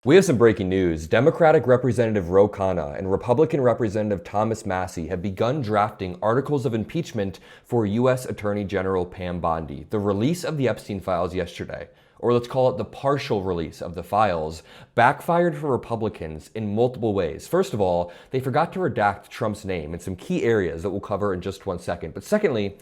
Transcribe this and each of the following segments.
We have some breaking news. Democratic Representative Ro Khanna and Republican Representative Thomas Massie have begun drafting articles of impeachment for U.S. Attorney General Pam Bondi. The release of the Epstein files yesterday, or let's call it the partial release of the files, backfired for Republicans in multiple ways. First of all, they forgot to redact Trump's name in some key areas that we'll cover in just 1 second. But secondly,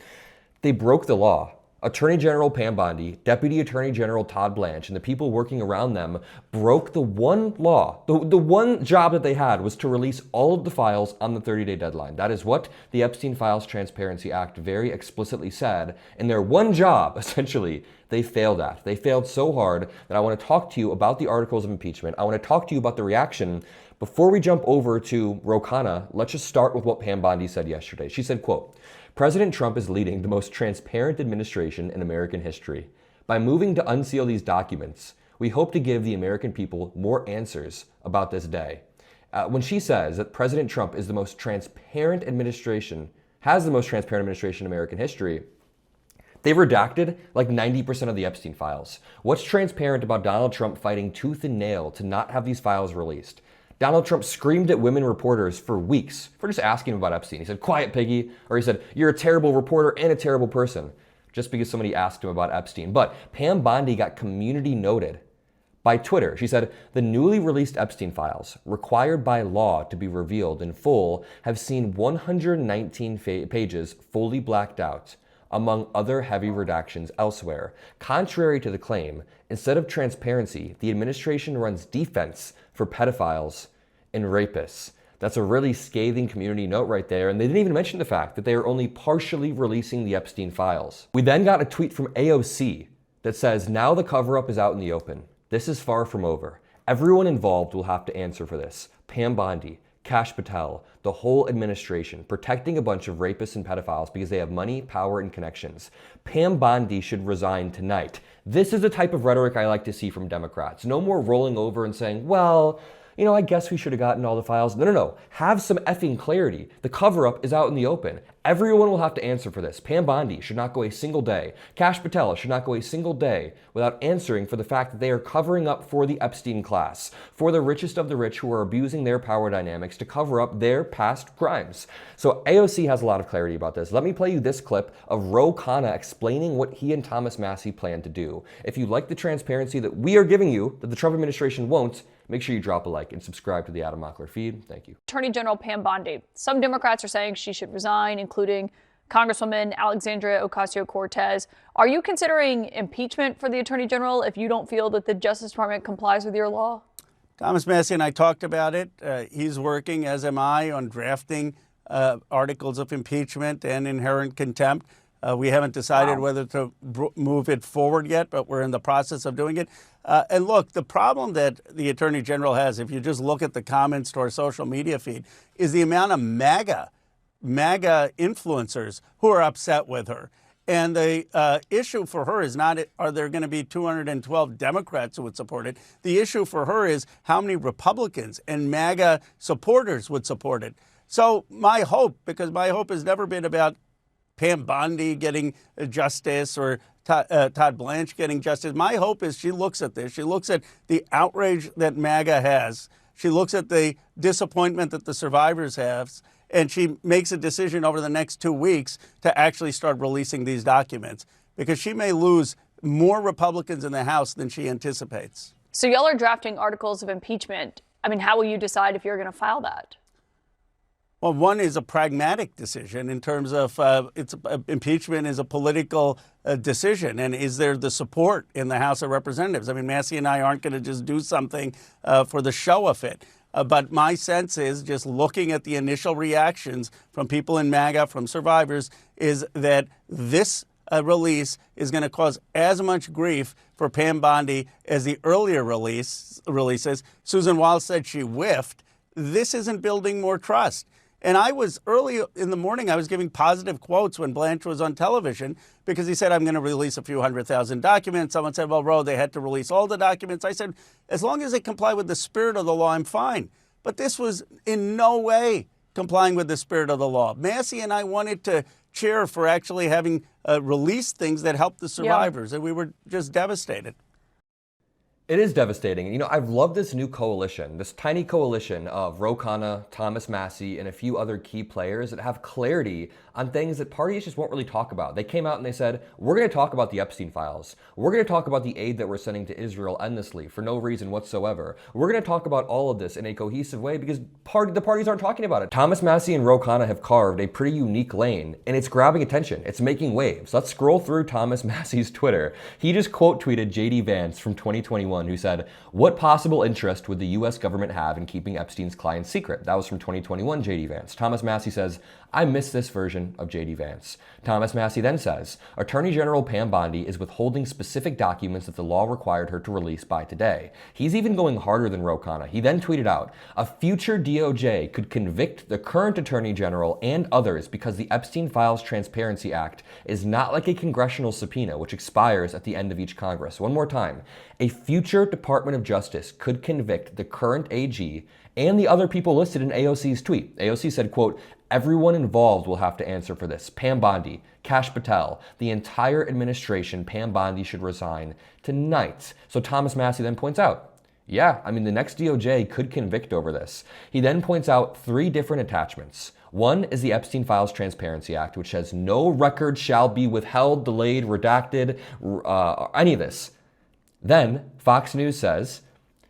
they broke the law. Attorney General Pam Bondi, Deputy Attorney General Todd Blanche, and the people working around them broke the one law. The one job that they had was to release all of the files on the 30-day deadline. That is what the Epstein Files Transparency Act very explicitly said. And their one job, essentially, they failed at. They failed so hard that I want to talk to you about the articles of impeachment. I want to talk to you about the reaction. Before we jump over to Ro Khanna, let's just start with what Pam Bondi said yesterday. She said, quote, "President Trump is leading the most transparent administration in American history. By moving to unseal these documents, we hope to give the American people more answers about this day." When she says that President Trump is the most transparent administration, has the most transparent administration in American history, they've redacted like 90% of the Epstein files. What's transparent about Donald Trump fighting tooth and nail to not have these files released? Donald Trump screamed at women reporters for weeks for just asking him about Epstein. He said, "Quiet, piggy," or he said, "You're a terrible reporter and a terrible person," just because somebody asked him about Epstein. But Pam Bondi got community noted by Twitter. She said, "The newly released Epstein files, required by law to be revealed in full, have seen 119 pages fully blacked out, among other heavy redactions elsewhere. Contrary to the claim, instead of transparency, the administration runs defense for pedophiles and rapists." That's a really scathing community note right there, and they didn't even mention the fact that they are only partially releasing the Epstein files. We then got a tweet from AOC that says, "Now the cover-up is out in the open. This is far from over. Everyone involved will have to answer for this. Pam Bondi, Kash Patel, the whole administration, protecting a bunch of rapists and pedophiles because they have money, power, and connections. Pam Bondi should resign tonight." This is the type of rhetoric I like to see from Democrats. No more rolling over and saying, "Well, I guess we should have gotten all the files." No. Have some effing clarity. The cover-up is out in the open. Everyone will have to answer for this. Pam Bondi should not go a single day. Kash Patel should not go a single day without answering for the fact that they are covering up for the Epstein class, for the richest of the rich who are abusing their power dynamics to cover up their past crimes. So AOC has a lot of clarity about this. Let me play you this clip of Ro Khanna explaining what he and Thomas Massie plan to do. If you like the transparency that we are giving you, that the Trump administration won't, make sure you drop a like and subscribe to the Adam Mockler feed. Thank you. Attorney General Pam Bondi. Some Democrats are saying she should resign, including Congresswoman Alexandria Ocasio-Cortez. Are you considering impeachment for the Attorney General if you don't feel that the Justice Department complies with your law? Thomas Massie and I talked about it. He's working, as am I, on drafting articles of impeachment and inherent contempt. We haven't decided whether to move it forward yet, but we're in the process of doing it. And look, the problem that the Attorney General has, if you just look at the comments to our social media feed, is the amount of MAGA influencers who are upset with her. And the issue for her is not, are there going to be 212 Democrats who would support it? The issue for her is how many Republicans and MAGA supporters would support it. So my hope, because my hope has never been about Pam Bondi getting justice or Todd Blanche getting justice. My hope is she looks at this. She looks at the outrage that MAGA has. She looks at the disappointment that the survivors have, and she makes a decision over the next 2 weeks to actually start releasing these documents, because she may lose more Republicans in the House than she anticipates. So y'all are drafting articles of impeachment. I mean, how will you decide if you're going to file that? Well, one is a pragmatic decision in terms of impeachment is a political decision. And is there the support in the House of Representatives? I mean, Massie and I aren't going to just do something for the show of it. But my sense is, just looking at the initial reactions from people in MAGA, from survivors, is that this release is going to cause as much grief for Pam Bondi as the earlier releases. Susan Wiles said she whiffed. This isn't building more trust. And I was early in the morning, I was giving positive quotes when Blanche was on television, because he said, "I'm going to release a few 100,000 documents." Someone said, "Well, Ro, they had to release all the documents." I said, as long as they comply with the spirit of the law, I'm fine. But this was in no way complying with the spirit of the law. Massie and I wanted to cheer for actually having released things that helped the survivors, and we were just devastated. It is devastating. And, I've loved this new coalition, this tiny coalition of Ro Khanna, Thomas Massie, and a few other key players that have clarity on things that parties just won't really talk about. They came out and they said, we're going to talk about the Epstein files. We're going to talk about the aid that we're sending to Israel endlessly for no reason whatsoever. We're going to talk about all of this in a cohesive way because the parties aren't talking about it. Thomas Massie and Ro Khanna have carved a pretty unique lane, and it's grabbing attention. It's making waves. Let's scroll through Thomas Massie's Twitter. He just quote tweeted J.D. Vance from 2021, who said, "What possible interest would the U.S. government have in keeping Epstein's clients secret?" That was from 2021 J.D. Vance. Thomas Massie says, "I miss this version of J.D. Vance." Thomas Massie then says, "Attorney General Pam Bondi is withholding specific documents that the law required her to release by today." He's even going harder than Ro Khanna. He then tweeted out, "A future DOJ could convict the current Attorney General and others because the Epstein Files Transparency Act is not like a congressional subpoena, which expires at the end of each Congress." One more time. A future Department of Justice could convict the current AG and the other people listed in AOC's tweet. AOC said, quote, "Everyone involved will have to answer for this. Pam Bondi, Kash Patel, the entire administration. Pam Bondi should resign tonight." So Thomas Massie then points out, yeah, the next DOJ could convict over this. He then points out 3 different attachments. One is the Epstein Files Transparency Act, which says no record shall be withheld, delayed, redacted, any of this. Then Fox News says,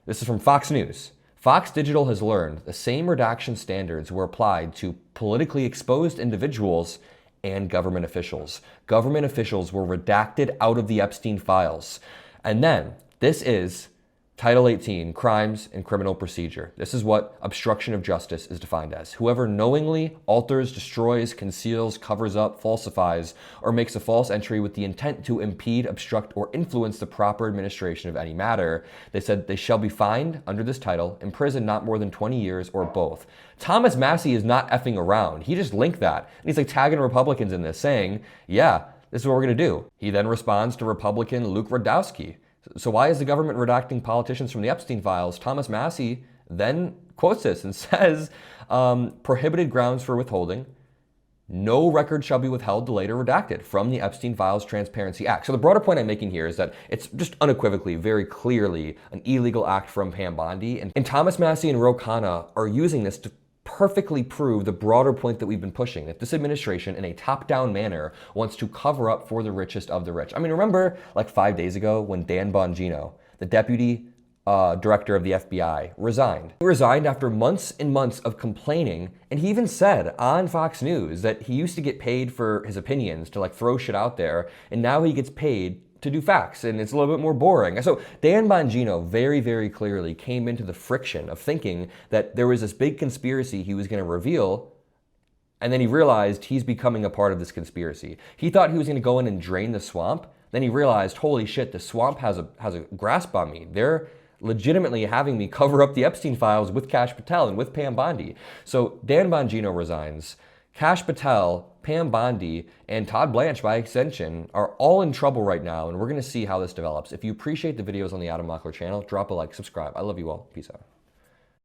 this is from Fox News, "Fox Digital has learned the same redaction standards were applied to politically exposed individuals and government officials. Government officials were redacted out of the Epstein files." And then this is Title 18, Crimes and Criminal Procedure. This is what obstruction of justice is defined as. Whoever knowingly alters, destroys, conceals, covers up, falsifies, or makes a false entry with the intent to impede, obstruct, or influence the proper administration of any matter. They said they shall be fined under this title, imprisoned not more than 20 years, or both. Thomas Massie is not effing around. He just linked that. And he's tagging Republicans in this, saying, yeah, this is what we're going to do. He then responds to Republican Luke Radowski. So why is the government redacting politicians from the Epstein files? Thomas Massie then quotes this and says, prohibited grounds for withholding. No record shall be withheld, delayed, or redacted from the Epstein Files Transparency Act. So the broader point I'm making here is that it's just unequivocally, very clearly an illegal act from Pam Bondi. And Thomas Massie and Ro Khanna are using this to perfectly prove the broader point that we've been pushing, that this administration in a top-down manner wants to cover up for the richest of the rich. Remember 5 days ago when Dan Bongino, the deputy director of the FBI, resigned. He resigned after months and months of complaining, and he even said on Fox News that he used to get paid for his opinions to throw shit out there, and now he gets paid to do facts, and it's a little bit more boring. So Dan Bongino very, very clearly came into the friction of thinking that there was this big conspiracy he was going to reveal, and then he realized he's becoming a part of this conspiracy. He thought he was going to go in and drain the swamp. Then he realized, holy shit, the swamp has a grasp on me. They're legitimately having me cover up the Epstein files with Kash Patel and with Pam Bondi. So Dan Bongino resigns. Kash Patel, Pam Bondi, and Todd Blanche, by extension, are all in trouble right now, and we're going to see how this develops. If you appreciate the videos on the Adam Mockler channel, drop a like, subscribe. I love you all. Peace out.